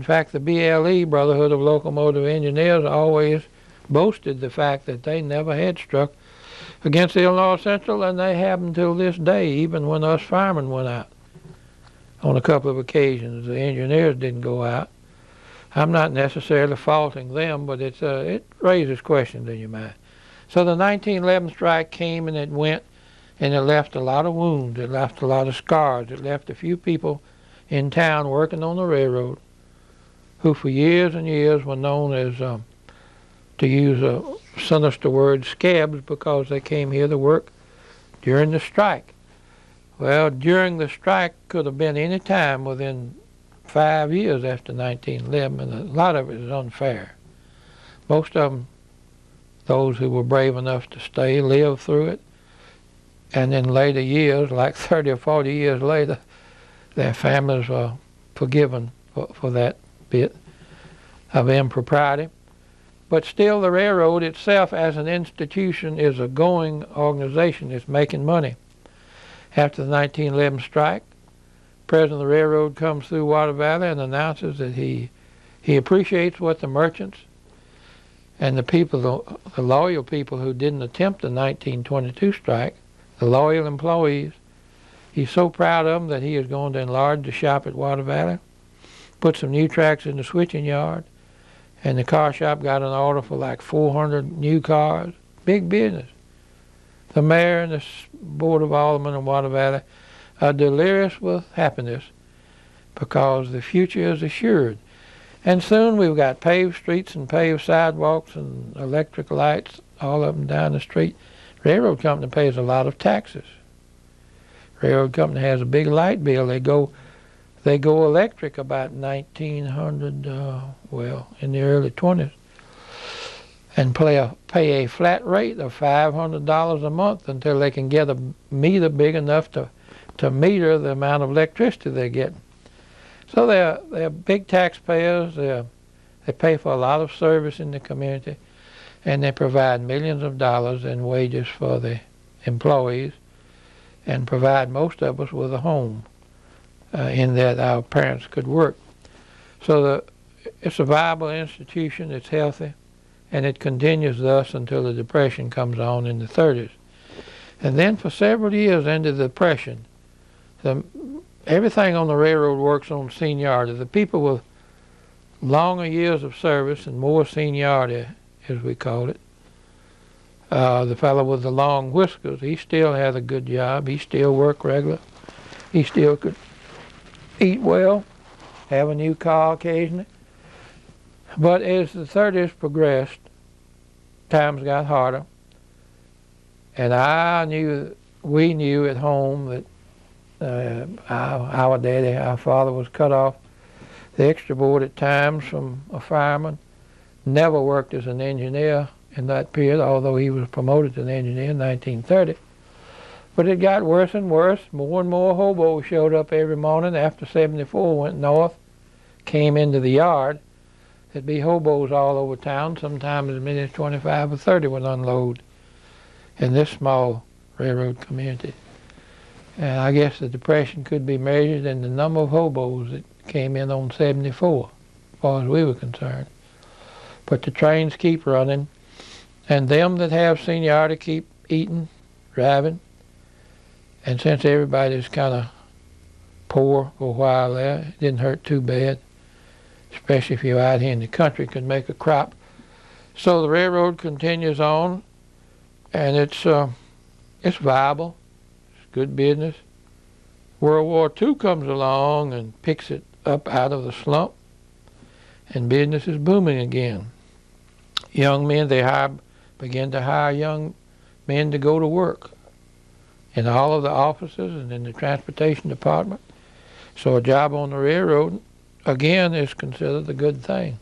fact, the BLE, Brotherhood of Locomotive Engineers, always boasted the fact that they never had struck against Illinois Central, and they have until this day, even when us firemen went out. On a couple of occasions, the engineers didn't go out. I'm not necessarily faulting them, but it raises questions in your mind. So the 1911 strike came and it went, and it left a lot of wounds. It left a lot of scars. It left a few people in town working on the railroad who for years and years were known as, to use a sinister word, scabs, because they came here to work during the strike. Well, during the strike could have been any time within 5 years after 1911, and a lot of it is unfair. Most of them, those who were brave enough to stay, lived through it, and in later years, like 30 or 40 years later, their families were forgiven for that bit of impropriety. But still, the railroad itself as an institution is a going organization. It's making money. After the 1911 strike, the president of the railroad comes through Water Valley and announces that he appreciates what the merchants and the people, the loyal people who didn't attempt the 1922 strike, the loyal employees, he's so proud of them that he is going to enlarge the shop at Water Valley, put some new tracks in the switching yard, and the car shop got an order for like 400 new cars. Big business. The mayor and the board of aldermen in Water Valley are delirious with happiness because the future is assured. And soon we've got paved streets and paved sidewalks and electric lights all up and down the street. Railroad company pays a lot of taxes. Railroad company has a big light bill. They go electric about 1900, in the early 20s, and pay a flat rate of $500 a month until they can get a meter big enough to meter the amount of electricity they're getting. So they're big taxpayers. They pay for a lot of service in the community, and they provide millions of dollars in wages for the employees, and provide most of us with a home in that our parents could work. So it's a viable institution. It's healthy, and it continues thus until the Depression comes on in the 30s. And then for several years into the Depression, everything on the railroad works on seniority. The people with longer years of service and more seniority, as we call it, the fellow with the long whiskers, he still had a good job. He still worked regular. He still could eat well, have a new car occasionally. But as the 30s progressed, times got harder, and we knew at home that our daddy, our father, was cut off the extra board at times from a fireman. Never worked as an engineer in that period, although he was promoted to an engineer in 1930. But it got worse and worse. More and more hobos showed up every morning after 74 went north, came into the yard. There'd be hobos all over town. Sometimes as many as 25 or 30 would unload in this small railroad community. And I guess the Depression could be measured in the number of hobos that came in on 74, as far as we were concerned. But the trains keep running, and them that have seniority keep eating, driving. And since everybody's kind of poor for a while there, it didn't hurt too bad, especially if you're out here in the country, could make a crop. So the railroad continues on, and it's viable. It's good business. World War II comes along and picks it up out of the slump, and business is booming again. Young men, begin to hire young men to go to work in all of the offices and in the transportation department. So a job on the railroad, again, is considered a good thing.